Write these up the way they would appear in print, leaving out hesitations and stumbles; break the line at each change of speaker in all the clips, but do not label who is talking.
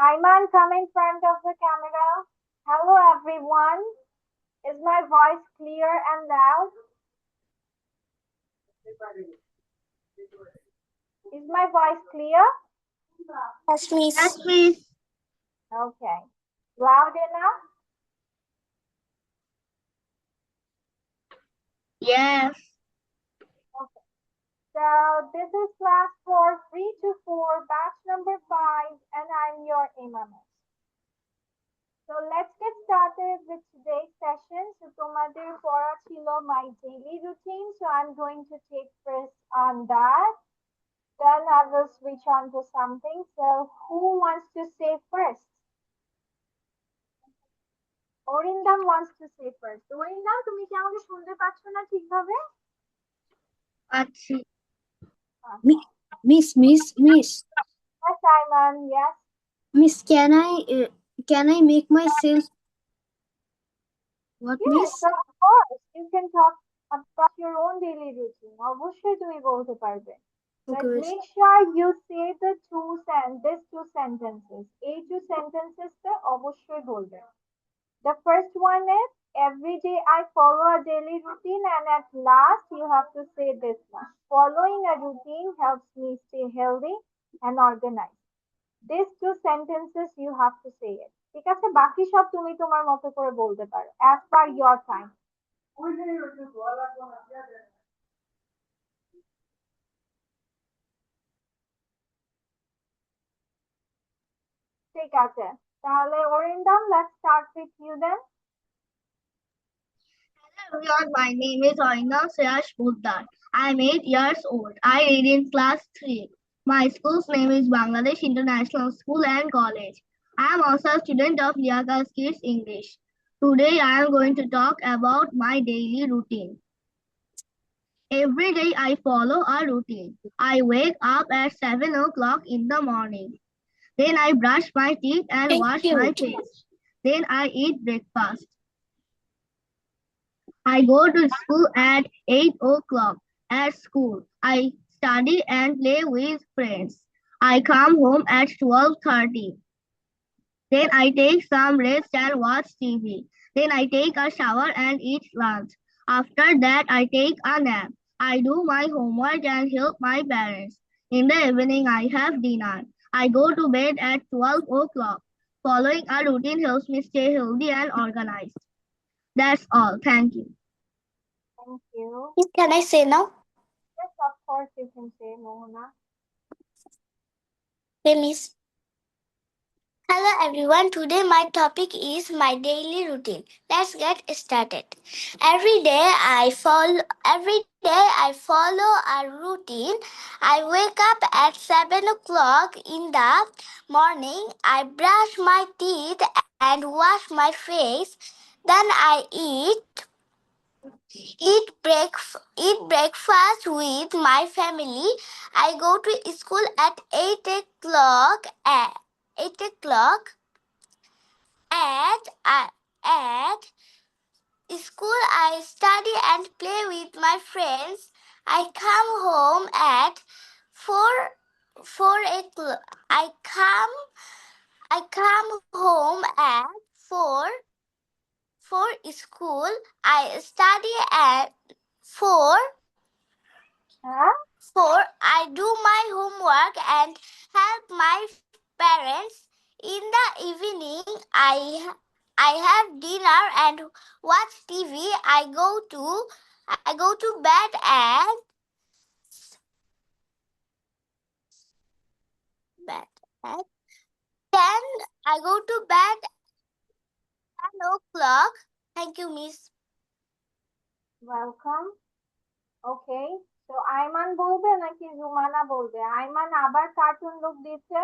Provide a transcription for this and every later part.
Ayman, come in front of the camera. Hello, everyone. Is my voice clear and loud? Is my voice clear?
Yes, Miss.
Yes, Miss.
Okay. Loud enough?
Yes.
Okay. So this is class 4, 3 to 4, batch number 5, and I'm your Imam. So let's get started with today's session. So তোমাদের পড়া ছিল my daily routine. So I'm going to take first on that. Then I will switch on to something. So who wants to say first? Orindam wants to say first. Orindam, তুমি কি আমাকে শুনতে পাচ্ছ না ঠিকভাবে?
আচ্ছা।
Miss.
Yes, Simon. Yes.
Miss, can I make myself what,
Yes,
Miss?
of course. You can talk about your own daily routine. অবশ্যই তুমি বলতে পারবে. But
Okay, Miss.
make sure you say these two sentences. এই two sentences তে অবশ্যই বলবে. The first one is every day I follow a daily routine, and at last you have to say this one. Following a routine helps me stay healthy and organized. These two sentences you have to say it. ঠিক আছে, বাকি সব তুমি তোমার মতো করে বলতে পারো as per your time. ঠিক আছে, তাহলে Orindam, let's start with you then.
Hello everyone, my name is Aina Sayash Buddar. I'm 8 years old. I read in class 3. My school's name is Bangladesh International School and College. I am also a student of Liaquat Kids English. Today I am going to talk about my daily routine. Every day I follow a routine. I wake up at 7 o'clock in the morning. Then I brush my teeth and wash my face. Then I eat breakfast. I go to school at 8 o'clock. At school, I study and play with friends. I come home at 12:30. Then I take some rest and watch TV. Then I take a shower and eat lunch. After that, I take a nap. I do my homework and help my parents. In the evening, I have dinner. I go to bed at 12 o'clock. Following a routine helps me stay healthy and organized. That's all. Thank you.
Thank you.
Miss, can I say now?
Yes, of course you can say, Mohana.
Okay, Miss. Hello everyone. Today my topic is my daily routine. Let's get started. Every day I follow a routine. I wake up at 7 o'clock in the morning. I brush my teeth and wash my face. Then I eat breakfast with my family. I go to school at 8 o'clock. At 8 o'clock. At school, I study and play with my friends. I come home at 4 o'clock. I come home at 4 for school. I study at 4.
Huh?
4. I do my homework and help my parents. In the evening, I have dinner and watch TV. I go to bed and then I go to bed at 10 o'clock. Thank you, Miss.
Welcome. Okay. So Ayman বলবে নাকি রুমানা বলবে? আইমান আবার cartoon look দিচ্ছে।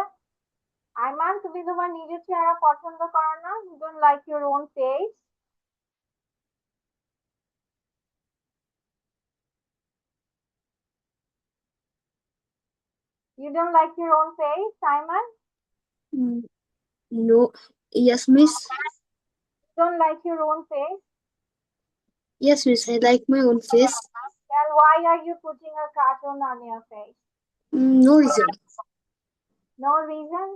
আইমান, তুমি তোমার নিজের চেহারা পছন্দ করো না? You don't like your own face? You don't like your own face, Ayman?
No. Yes, Miss.
You don't like your own face?
Yes, Miss. I like my own face.
Then why are you putting a cartoon on your face?
No reason.
No reason?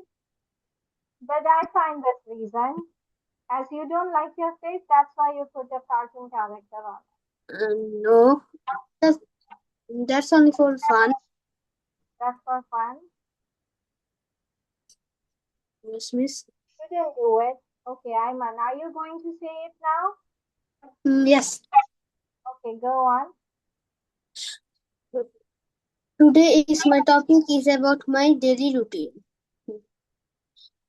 But I find this reason. As you don't like your face, that's why you put a cartoon character on.
No, that's, that's only for fun.
That's for fun.
Yes, miss.
You didn't do it. Okay, Ayman, are you going to say it now?
Yes.
Okay, go on.
Today is my topic is about my daily routine.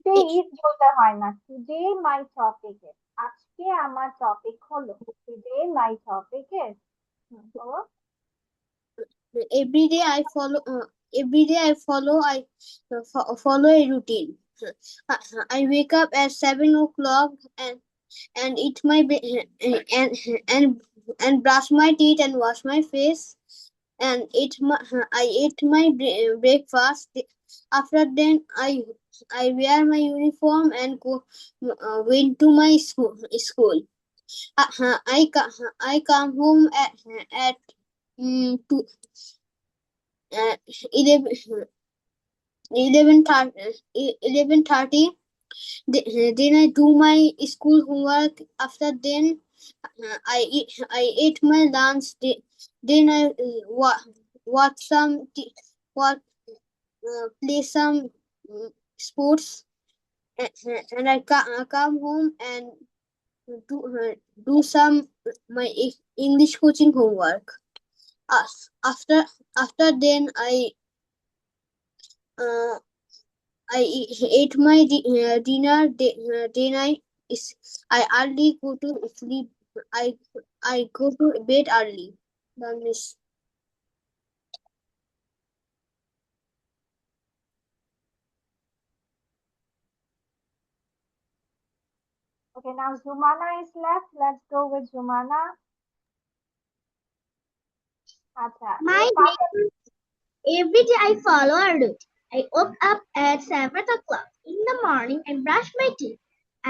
Today is বলতে হয় না। Today my topic is। আজকে আমার topic হলো। Today my topic is। বলো।
Every day I follow. Follow a routine. I wake up at 7 o'clock and eat my and and and brush my teeth and wash my face and I ate my breakfast. After then I wear my uniform and went to my school. I come home at two, 11 11:30. Then I do my school homework. After then I ate my lunch. Then I watch some play some sports. And I come home and do some my English coaching homework. After then uh, I ate my dinner. Then I early go to sleep. I go to bed early. Done, miss.
Okay, now Zumana is left. Let's go with Zumana. আচ্ছা,
My every day I follow a routine. I woke up at 7 o'clock in the morning and brush my teeth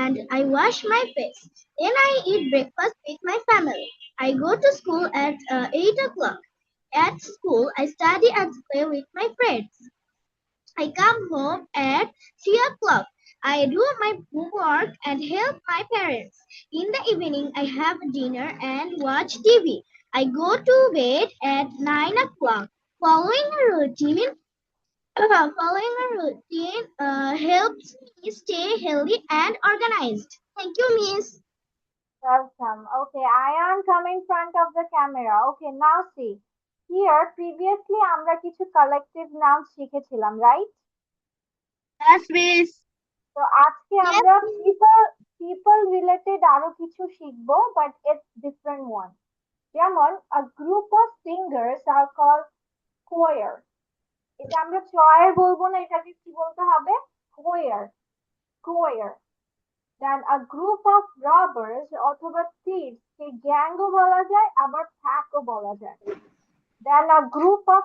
and I wash my face. Then I eat breakfast with my family. I go to school at 8 o'clock. At school, I study and play with my friends. I come home at 3 o'clock. I do my homework and help my parents. In the evening, I have dinner and watch TV. I go to bed at 9 o'clock. Following a routine helps me stay healthy and organized. Thank you, Miss.
welcome. Okay, I am coming in front of the camera. Okay, now see. Here, previously আমরা কিছু collective nouns শিখেছিলাম, right?
Yes, Miss.
তো আজকে আমরা people related আরো কিছু শিখবো, but it's different one. যেমন a group of singers are called choir. এটা আমরা choir বলবো না, এটাকে কি বলতে হবে? choir. choir. Then a group of robbers অথবা thieves কে গ্যাং ও বলা যায়, আবার pack ও বলা যায়। Then a group of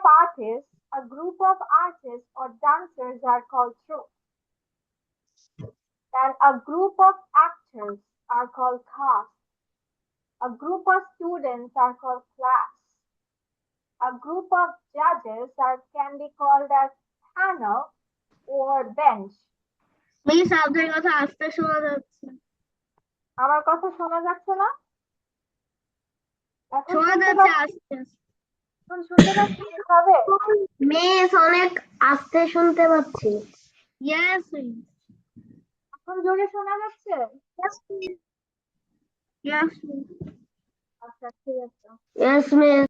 artists or dancers are called troupe. Then a group of actors are called cast. A group of students are called class. A group of judges can be called as panel or bench.
Miss, আপনার কথা আস্তে শোনা যাচ্ছে।
আমার কথা শোনা যাচ্ছে না? এখন
শোনা
শুনতে
যাচ্ছে
পাচ্ছি?
আস্তে।
এখন শুনতে পাচ্ছি কিভাবে?
মিস, অনেক আস্তে শুনতে পাচ্ছি। Yes, miss.
এখন জোরে শোনা যাচ্ছে?
Yes, miss. Yes, miss.
আচ্ছা, ঠিক আছে।
Yes, miss.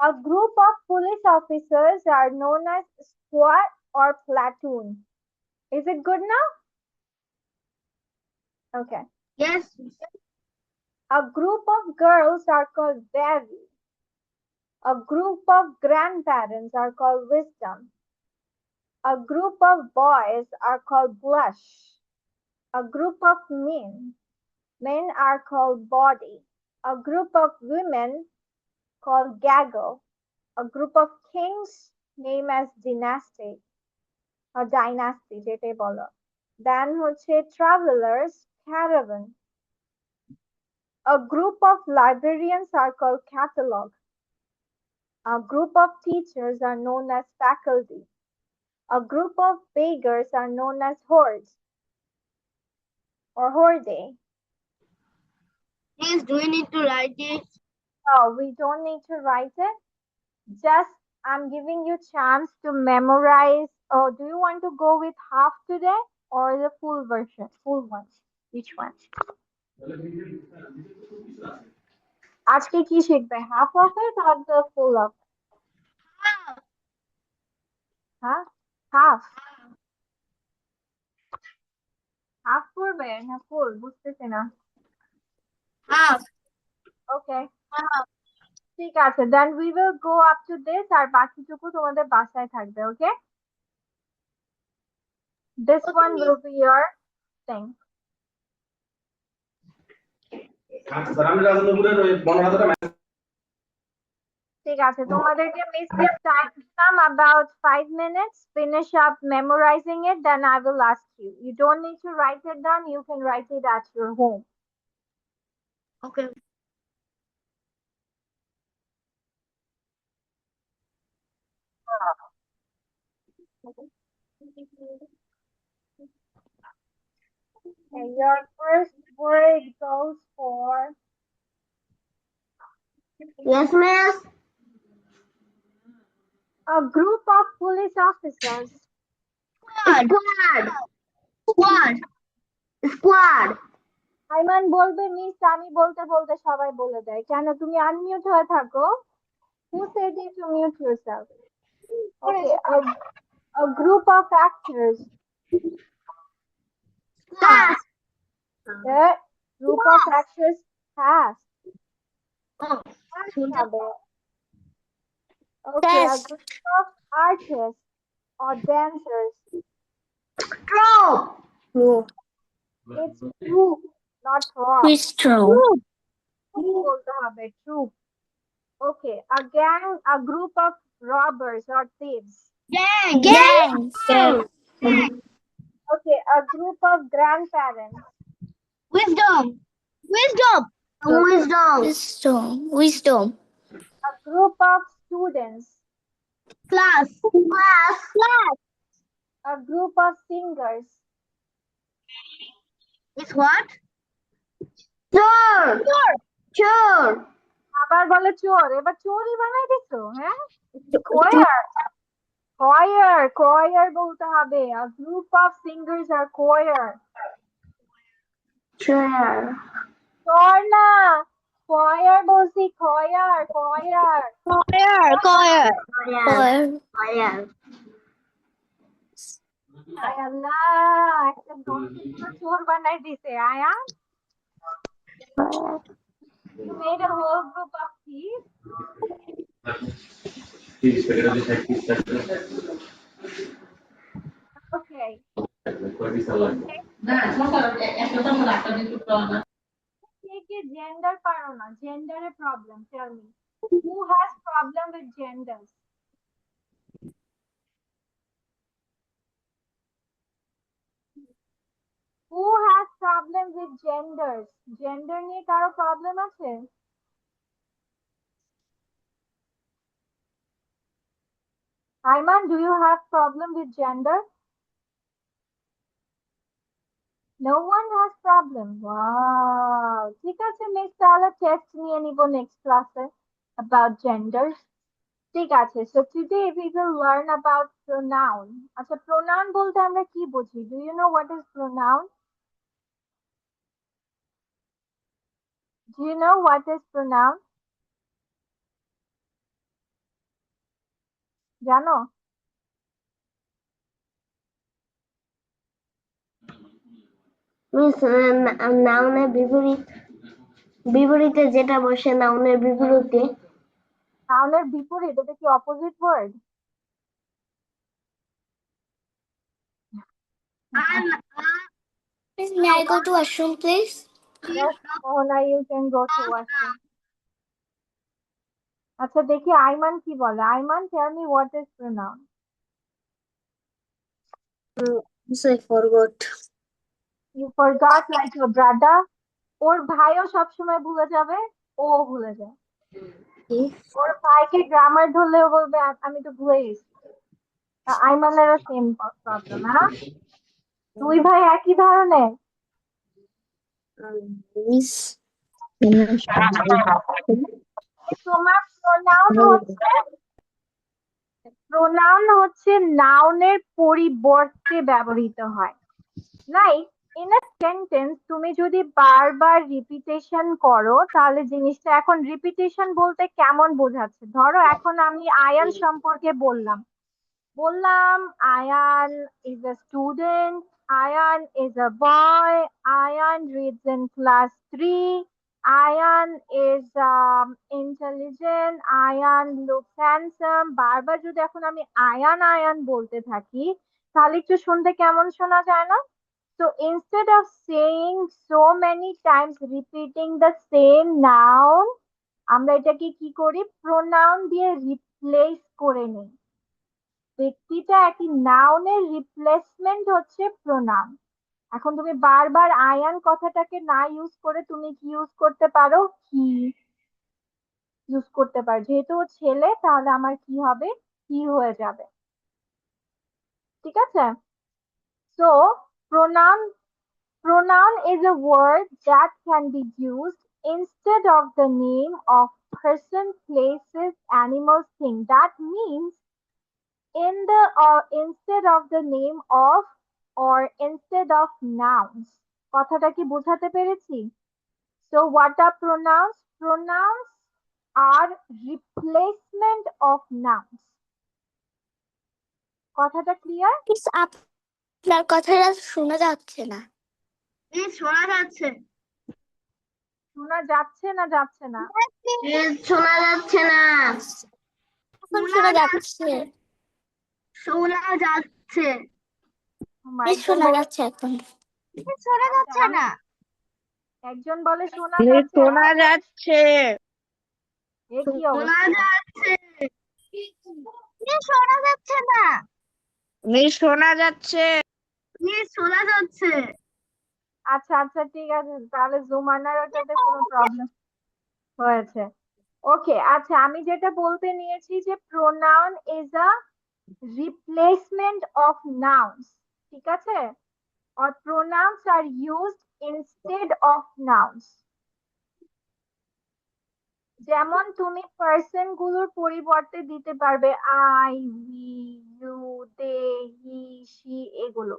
A group of police officers are known as squad or platoon. Is it good now? Okay.
Yes, miss.
A group of girls are called Devi. A group of grandparents are called wisdom. A group of boys are called blush. A group of men are called body. A group of women called gaggle. A group of kings named as dynasty or dynasty যেটাই বলো। Then হচ্ছে travelers caravan. A group of librarians are called catalog. A group of teachers are known as faculty. A group of beggars are known as hordes or horde.
Please, do we need to write it?
Oh, we don't need to write it. Just I'm giving you chance to memorize. Oh, do you want to go with half today or the full version? Full one. Which one? আজকে কি শিখবে? Half of it or the full of it? Huh? Half. Half করবে না full? বুঝতেছি না।
Half.
Okay. ঠিক আছে, then we will go up to this আর বাকিটুকু তোমাদের বাসায় থাকবে, okay? This one will be your thing. ঠিক আছে, তোমাদেরকে miss time দিলাম about 5 minutes. Finish up memorizing it, then I will ask you. You don't need to write it down. You can write it at your home.
Okay.
Okay, your first word goes for
Yes, miss.
a group of police officers.
Squad. Squad. Squad.
Ayman বলবে miss, আমি বলতে বলতে সবাই বলে দেয়। কেন তুমি unmute হয়ে থাকো? Who said you to mute yourself? Okay, a group of actors.
Cast.
The group of actors cast.
Oh.
হবে। Okay, a
Cast.
group of artists or dancers.
Troop.
It's troupe, not rock.
Bistro.
বলতে হবে troupe. Okay, a group of robbers or thieves.
Gangs.
Okay, a group of grandparents.
Wisdom.
Wisdom.
A group of students.
Class.
A group of singers.
It's what? Chore.
আবার বলে চোর, এবার চোরই বানাই দিছো, হ্যাঁ? choir বলতে হবে। A group of singers are choir.
Chair.
চোর না, choir বলছি, choir.
Choir.
আয় আল্লাহ, একটা দশটা চোর বানাই দিছে, আয়া। You made a whole group of thieves. Okay. Gender পারো না, gender A problem. Tell me, who has problem with genders? Who has problem with genders? Gender নিয়ে কারো problem আছে? Ayman, do you have problem with gender? No one has problem. Wow. ঠিক আছে miss, তাহলে test নিয়ে নিব next ক্লাসে about genders. ঠিক আছে, so today we will learn about pronoun. আচ্ছা, pronoun বলতে আমরা কি বুঝি? Do you know what is pronoun? Do you know what is pronoun? জানো?
মিস নাউনের বিপরীতে যেটা বসে নাউনের বিপরীতে
নাউনের বিপরীত, এটা কি opposite word?
Miss, may I go to washroom, please?
Yes, Mohana, you can go to washroom. আচ্ছা দেখি আইমান কি বলে। Ayman, tell me what is pronoun?
Miss, I forgot.
You forgot like your brother? ওর ভাইও সবসময় ভুলে যাবে, ও ভুলে যায়। ওর ভাইকে গ্রামার ধরলেও বলবে আমি তো ভুলে গেছি। আইমানেরও সেম প্রবলেম, হ্যাঁ? দুই ভাই একই ধরনের।
মিস
তোমার প্রোনাউন হচ্ছে নাউনের পরিবর্তে ব্যবহৃত হয়। লাইক ইন আ সেন্টেন্স তুমি যদি বারবার রিপিটেশন করো তাহলে জিনিসটা, এখন রিপিটেশন বলতে কেমন বোঝাচ্ছে, ধরো এখন আমি আয়ান সম্পর্কে বললাম, Ayan is a student, Ayan is a boy, Ayan reads in class 3, Ayan is intelligent, Ayan looks handsome। বারবার যদি এখন আমি আয়ান আয়ান বলতে থাকি তাহলে একটু শুনতে কেমন শোনা যায় না? So instead of saying so many times repeating the same noun, আমরা এটাকে কি করি, প্রোনাউন দিয়ে রিপ্লেস করে নিই। ব্যক্তিটা একই নাউনের রিপ্লেসমেন্ট হচ্ছে প্রোনাউন। এখন তুমি বারবার আয়ান কথাটাকে না ইউজ করে তুমি কি ইউজ করতে পারো, হি ইউজ করতে পারো। যেহেতু ও ছেলে তাহলে আমার কি হবে, হি হয়ে যাবে। ঠিক আছে? So pronoun pronoun is a word that can be used instead of the name of person, places, animals, thing. That means in the or instead of the name of or instead of nouns। কথাটা কি বোঝাতে পেরেছি? So what are pronouns? Pronouns are replacement of nouns। কথাটা clear?
Miss, আপনার কথাটা শোনা যাচ্ছে না।
মিস শোনা যাচ্ছে।
শোনা যাচ্ছে না যাচ্ছে না?
মিস শোনা যাচ্ছে না।
এখন শোনা যাচ্ছে।
শোনা যাচ্ছে।
মিস শোনা যাচ্ছে এখন।
শোনা যাচ্ছে না।
একজন বলে শোনা
মিস
যাচ্ছে,
শোনা যাচ্ছে।
এ কি
শোনা
অবস্থা?
যাচ্ছে। মিস শোনা যাচ্ছে না।
মিস শোনা যাচ্ছে।
মিস শোনা যাচ্ছে।
আচ্ছা আচ্ছা ঠিক আছে, তাহলে জুম আনার ওটাতে কোনো প্রবলেম হয়েছে। ওকে, আচ্ছা আমি যেটা বলতে নিয়েছি যে pronoun is a replacement of nouns. ঠিক আছে? or pronouns are used instead of nouns। যেমন তুমি পার্সন গুলোর পরিবর্তে দিতে পারবে I, we, you, they, he, she এগুলো।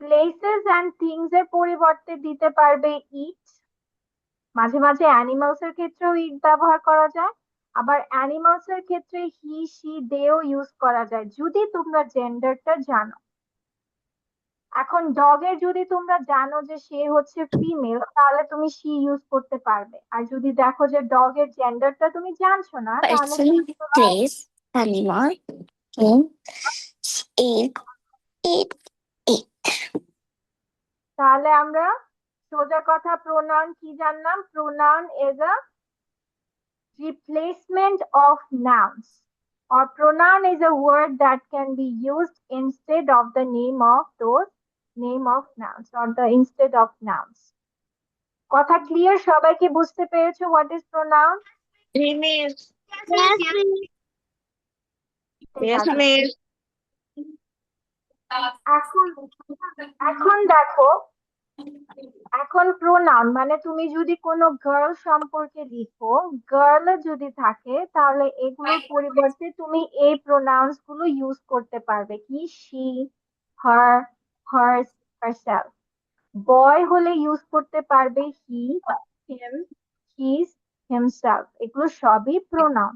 প্লেসেস এন্ড থিংস এর পরিবর্তে দিতে পারবে ইট। মাঝে মাঝে অ্যানিমালস এর ক্ষেত্রেও ইট ব্যবহার করা যায়, আবার অ্যানিমালস এর ক্ষেত্রে হি, শি, দেও ইউজ করা যায় যদি তোমরা জেন্ডারটা জানো। এখন ডগের যদি তোমরা জানো যে সে হচ্ছে ফিমেল তাহলে তুমি শি ইউজ করতে পারবে, আর যদি দেখো যে ডগের জেন্ডারটা তুমি জানছো না তাহলে
Person, place, animal, thing, egg, eat, eat.
তাহলে আমরা সোজা কথা প্রোনাউন কি জানলাম, pronoun is a replacement of nouns, or pronoun is a word that can be used instead of the name of nouns or the instead of nouns। কথা clear? সবাইকে বুঝতে পেরেছো what is pronoun?
G miss.
Yes,
yes miss.
এখন এখন দেখো, এখন pronoun মানে তুমি যদি কোনো গার্ল সম্পর্কে লিখো, গার্ল যদি থাকে তাহলে এগুলোর পরিবর্তে তুমি এই প্রোনাউন্স গুলো ইউজ করতে পারবে, কি শি, হার, হার্স, হারসেলফ। বয় হলে ইউজ করতে পারবে হি, হিম, হিজ, হিমসেলফ। এগুলো সবই প্রোনাউন।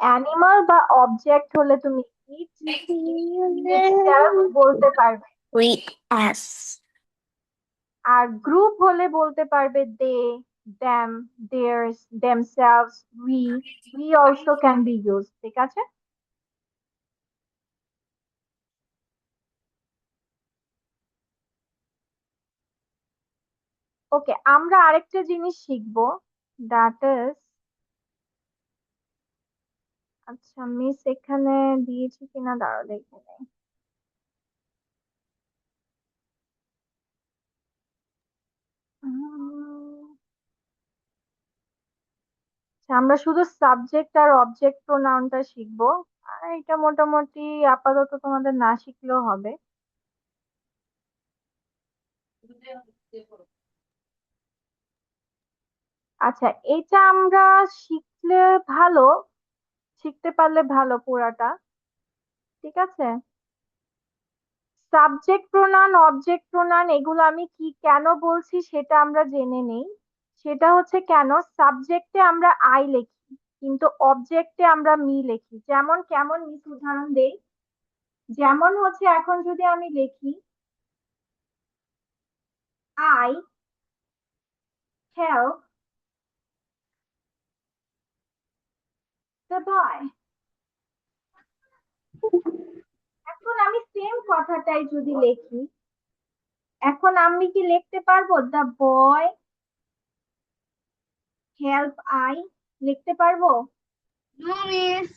অ্যানিমাল বা অবজেক্ট হলে তুমি ইট, ইটসেলফ বলতে পারবে,
We us.
আর গ্রুপ হলে বলতে পারবে দে, them, theirs, themselves, we also can be used। ঠিক আছে? ওকে, আমরা আরেকটা জিনিস শিখবো, দ্যাট ইজ, আচ্ছা মিস এখানে দিয়েছি কিনা দাঁড়াও দেখে নেই। আচ্ছা, আমরা শুধু সাবজেক্ট আর অবজেক্ট প্রোনাউনটা শিখবো। আর এটা মোটামুটি আপাতত তোমাদের না শিখলেও হবে। আচ্ছা, এটা আমরা শিখলে ভালো, শিখতে পারলে ভালো পুরাটা। ঠিক আছে, সাবজেক্ট প্রোনাউন, অবজেক্ট প্রোনাউন এগুলো আমি কি কেন বলছি সেটা আমরা জেনে নেই। সেটা হচ্ছে কেন সাবজেক্টে আমরা আই লিখি কিন্তু অবজেক্টে আমরা মি লিখি। যেমন কেমন মিস উদাহরণ দেই, যেমন হচ্ছে এখন যদি আমি লিখি আই হেল্প দ্য বয়, এখন আমি সেম কথাটাই যদি লিখি, এখন আমি কি লিখতে পারবো দ্য বয় হেল্প আই, লিখতে পারবো?
No, miss.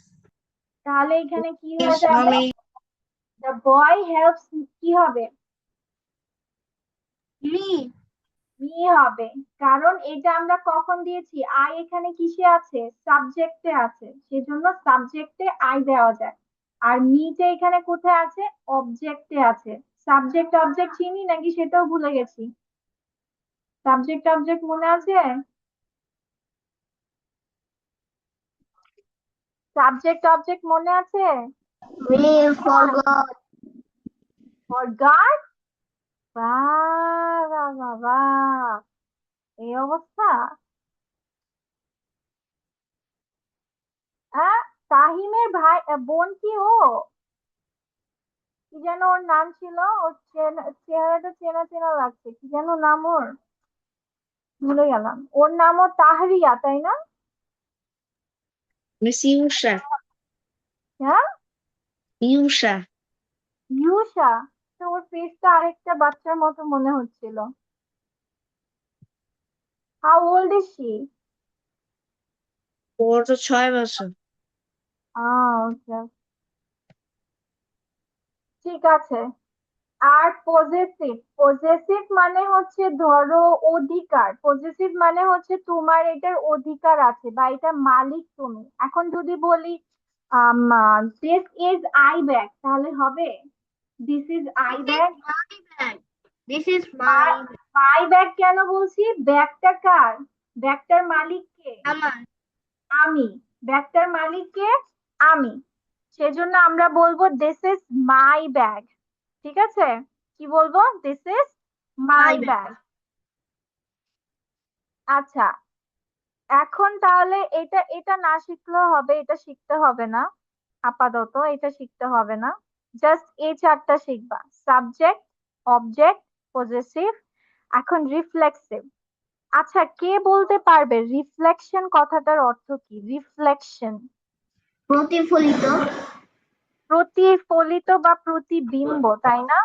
তাহলে এখানে কি হয়ে
মিস
যাবে?
আমি
দ্য বয় হেল্পস কি হবে?
Me.
মি হবে, কারণ এটা আমরা কখন দিয়েছি? আই এখানে কিসে আছে? সাবজেক্টে আছে, সেজন্য সাবজেক্টে আই দেওয়া যায়। আর মিটা এখানে কোথায় আছে? অবজেক্টে আছে। সাবজেক্ট অবজেক্ট চিনি নাকি সেটাও ভুলে গেছি? সাবজেক্ট অবজেক্ট মনে আছে? সাবজেক্ট অবজেক্ট মনে আছে?
We forgot.
ফরগট? বাহ বাহ বাহ বাহ, এই অবস্থা। হ্যাঁ, তাহিমের ভাই বোন কি ও? কি যেন ওর নাম ছিল, ওর চেহারাটা চেনা চেনা লাগছে, কি যেন নাম ওর, ভুলে গেলাম। ওর নামও তাহরিয়া, তাই না?
মিস ইউষা।
হ্যাঁ,
ইউষা।
ইউষা। তো ওর ফেসটা আরেকটা বাচ্চার মতো মনে হচ্ছিল। How old is she?
ওর তো 6 বছর।
ওকে, ঠিক আছে। আর পজেসিভ, পজেসিভ মানে হচ্ছে ধরো অধিকার, পজেসিভ মানে হচ্ছে তোমার এটার অধিকার আছে বা এটা মালিক তুমি। এখন যদি বলি দিস ইজ আই ব্যাগ, তাহলে হবে? This is I bag.
My bag. This is my bag.
My bag কেন বলছি? ব্যাগটা কার? ব্যাগটার মালিক কে?
Aman.
আমি। ব্যাগটার মালিক কে? আমি। সেজন্য আমরা বলবো দিস ইজ মাই ব্যাগ। ঠিক আছে, কি বলবো? This is my
My bag.
Bag. আচ্ছা, এখন তাহলে এটা এটা না শিখলেও হবে, এটা শিখতে হবে না আপাতত, এটা শিখতে হবে না। জাস্ট এই চারটা শিখবা, সাবজেক্ট, অবজেক্ট, পজেসিভ। এখন রিফ্লেক্সিভ। আচ্ছা, কে বলতে পারবে রিফ্লেকশন কথাটার অর্থ কি? রিফ্লেকশন,
প্রতিফলিত।
প্রতিফলিত বা প্রতিবিম্ব, তাই না?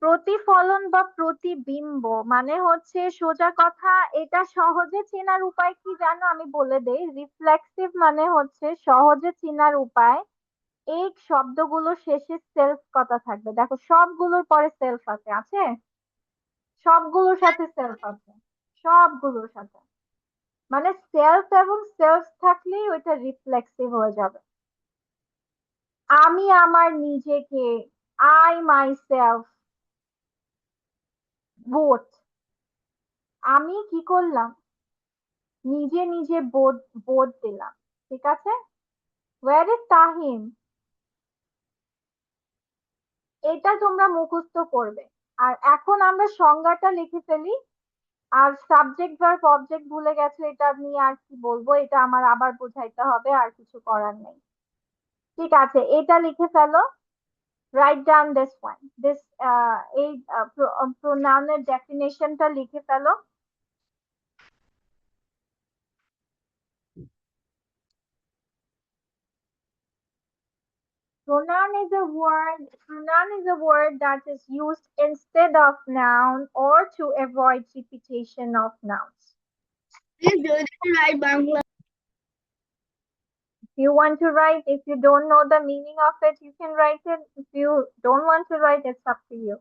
প্রতিফলন বা প্রতিবিম্ব মানে হচ্ছে সোজা কথা, এটা সহজে চেনার উপায় কি জানো? আমি বলে দেই, রিফ্লেক্সিভ মানে হচ্ছে সহজে চেনার উপায়, এই শব্দগুলো শেষে সেলফ কথা থাকবে। দেখো সবগুলোর পরে সেলফ আছে, আছে সবগুলোর সাথে সেলফ আছে, সবগুলোর সাথে। মানে সেলফ এবং সেলফ থাকলেই ওইটা রিফ্লেক্সিভ হয়ে যাবে। আমি আমার নিজেকে, আই মাই সেলফ, বোথ, আমি কি করলাম? নিজে নিজে বোধ বোধ দিলাম। ঠিক আছে, ওয়ার ইজ তাহিম? এটা তোমরা মুখস্থ করবে। আর এখন আমরা সংজ্ঞাটা লিখে ফেলি। আর সাবজেক্ট ভার্ব অবজেক্ট ভুলে গেছো, এটা নিয়ে আর কি বলবো, এটা আমার আবার বোঝাইতে হবে, আর কিছু করার নেই। ঠিক আছে, এটা লিখে ফেলো। Write down this one, this এই প্রোনাউনের ডেফিনেশনটা লিখে ফেলো। Pronoun is a word that is used instead of noun or to avoid repetition of nouns.
Please do it right, Bangla.
you want to write, if you don't know the meaning of it, you can write it. If you don't want to write, it's up to you.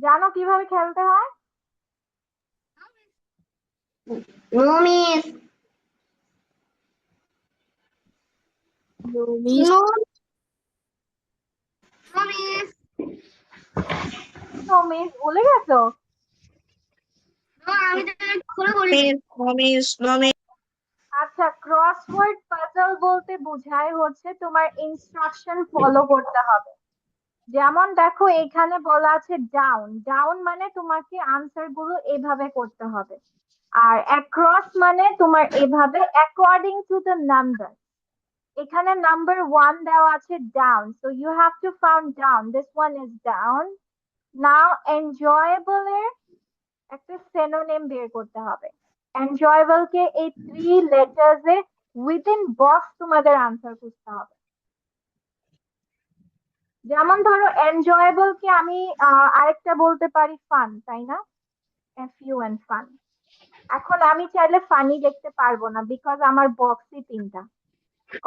জানো কিভাবে খেলতে হয়?
No, miss.
No, miss.
No, no, miss.
তো miss ভুলে গেছো?
No, আমি তো খুলে বলি।
No, miss. No, miss.
আচ্ছা, ক্রসওয়ার্ড পাজল বলতে বোঝায় হচ্ছে তোমার ইনস্ট্রাকশন ফলো করতে হবে। যেমন দেখো এখানে বলা আছে ডাউন, ডাউন মানে তোমাকে আনসার গুলো এভাবে করতে হবে। আর অ্যাক্রস মানে তোমার এভাবে অ্যাকর্ডিং টু দ্য নাম্বার। এখানে নাম্বার 1 দেওয়া আছে down, so you have to found down, this one is down. Now enjoyable এর একটা সিনোনিম বের করতে হবে। এনজয়েবল কে এই 3 লেটার্স এ উইদিন বক্স তোমাদের আনসার খুঁজতে হবে। যেমন ধরো এনজয়েবল কে আমি আরেকটা বলতে পারি ফান, তাই না? FUN, fun. এখন আমি চাইলে ফানি লিখতে পারবো না, বিকজ আমার বক্সই 3টা।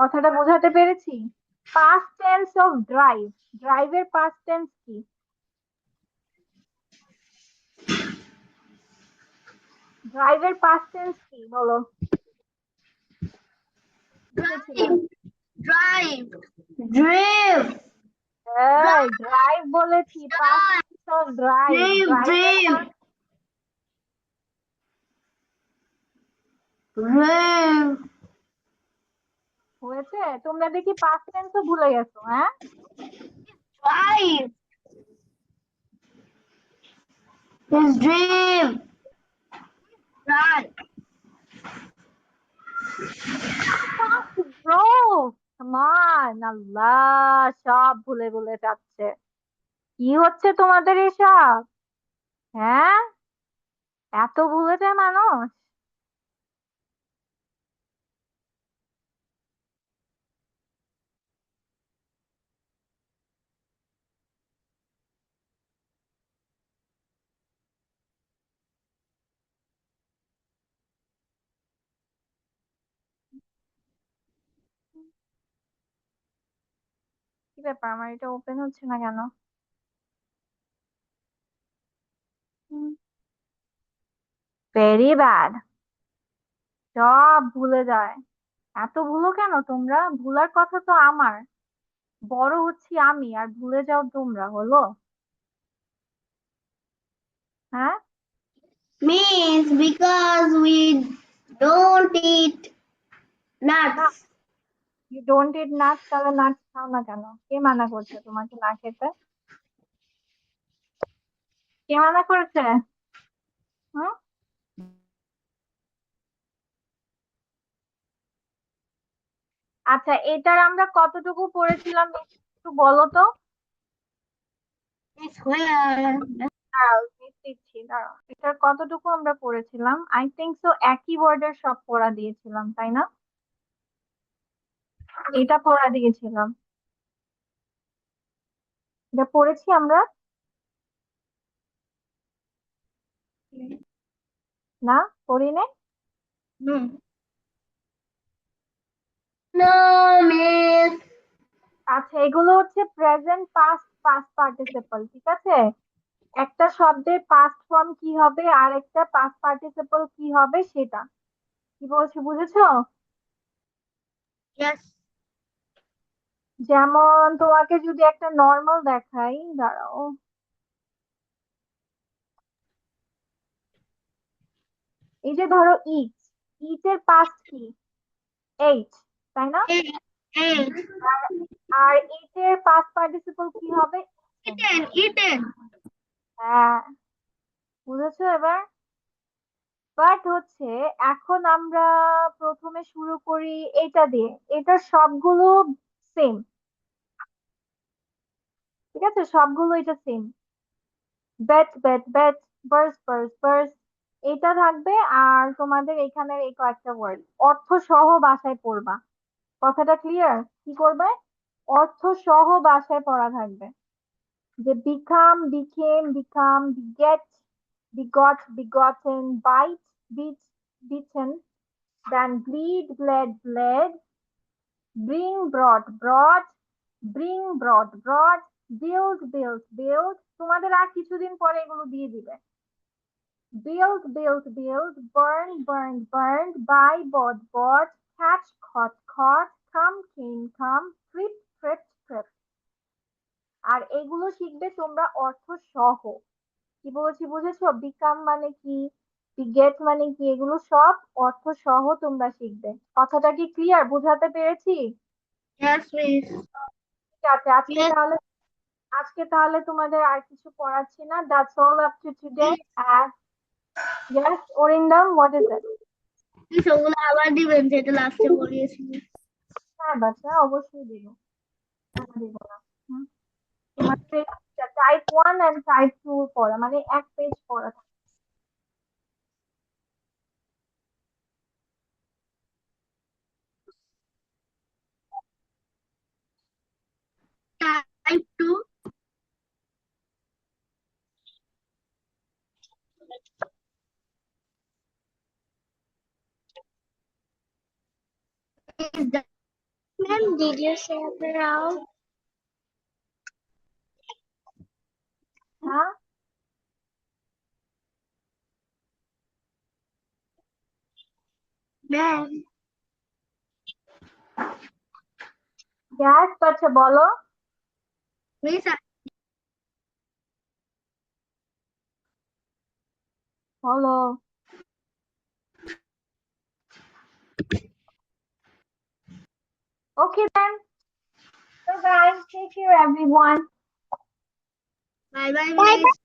কথাটা বোঝাতে পেরেছি? পাস্ট টেন্স অফ ড্রাইভ, ড্রাইভের পাস্ট টেন্স কি? ড্রাইভের পাস্ট টেন্স কি বলো?
Drive, drive,
ড্রাইভ বলেছি, past tense of drive.
drive, drive.
হয়েছে? তোমরা দেখি পাস্ট টেন্সও ভুলে গেছো, হ্যাঁ?
Drive. His drive. Run.
আল্লাহ, সব ভুলে ভুলে যাচ্ছে। কি হচ্ছে তোমাদের এসব? হ্যাঁ, এত ভুলে যায় মানুষ? কি ব্যাপার, আমার এটা ওপেন হচ্ছে না কেন? ভেরি ব্যাড, সব ভুলে যায়। এত ভুলো কেন তোমরা? ভুলার কথা তো আমার, বড় হচ্ছি আমি আর ভুলে যাও তোমরা, হলো? হ্যাঁ,
Means because we don't eat nuts.
You don't eat nuts, তাহলে নাটস খাও না কেন? কে মানা করছে তোমাকে না খেতে? কে মানা করেছে? হুম? আচ্ছা, এটার আমরা কতটুকু পড়েছিলাম একটু বলো তো।
It's where
দাঁড়াও, দিচ্ছি, দাঁড়াও। এটার কতটুকু আমরা পড়েছিলাম? আই থিংক সো একই ওয়ার্ডের সব পড়া দিয়েছিলাম, তাই না? এটা পড়া দিয়েছিলাম, এটা পড়েছি আমরা না, পড়ি নাই।
no. No, miss.
আচ্ছা, এগুলো হচ্ছে প্রেজেন্ট পাস্ট পাস্ট পার্টিসিপল, ঠিক আছে? একটা শব্দের পাস্ট ফর্ম কি হবে আর একটা পাস্ট পার্টিসিপল কি হবে সেটা কি বলছি, বুঝেছো?
Yes.
যেমন তোমাকে যদি একটা নর্মাল দেখাই, দাঁড়াও। এই যে ধরো ইট, ইটের পাস্ট কি? এইট, তাই না?
Eight.
আর ইটের পাস্ট পার্টিসিপল কি হবে?
Eaten. Eaten.
হ্যাঁ, বুঝেছো এবার? বাট হচ্ছে এখন আমরা প্রথমে শুরু করি এটা দিয়ে, এটা সবগুলো সেম, ঠিক আছে? সবগুলো এটা same. Bat bat bat, bars bars bars, এটা থাকবে। আর তোমাদের এখানে এই কয়েকটা ওয়ার্ড অর্থ সহ বাসায় পড়বা। কথাটা ক্লিয়ার? কি করবে? অর্থ সহ বাসায় পড়া থাকবে। যে become, became, become, beget, begot, begotten, bite, bit, bitten, then bleed, bled, bled, bring, brought, brought, bring, brought, brought, build, build, build. তোমাদের আর কিছুদিন পরে এগুলো দিয়ে দিবে। build, build, build, burn, burned, burned, buy, bought, bought, catch, caught, caught, come, came, come, trip, tripped, tripped। আর এগুলো শিখবে তোমরা অর্থ সহ। কি বলছি বুঝেছো? বিকাম মানে কি, গেট মানে কি, এগুলো সব অর্থ সহ তোমরা শিখবে। কথাটা কি ক্লিয়ার? বুঝাতে পেরেছি?
Yes, miss.
ঠিক আছে,
Yes.
আজকে তাহলে তোমাদের আর কিছু পড়াচ্ছি না। That's all up to today. And yes, Orindam, what is it?
Miss, ওগুলো আবার দিবেন যেটা লাস্টে পড়িয়েছিল।
হ্যাঁ বাচ্চা, অবশ্যই দিব, কেন দিব না? হুম, তোমাদের টাইপ 1 এন্ড টাইপ 2 পড়া মানে এক পেজ পড়া।
Type 2 is the
Ma'am, did you say it out?
হ্যাঁ,
man.
গ্যাস বাচ্চা বলো।
Miss,
বলো। Okay then. So guys, take care everyone.
bye bye,
Bye
miss.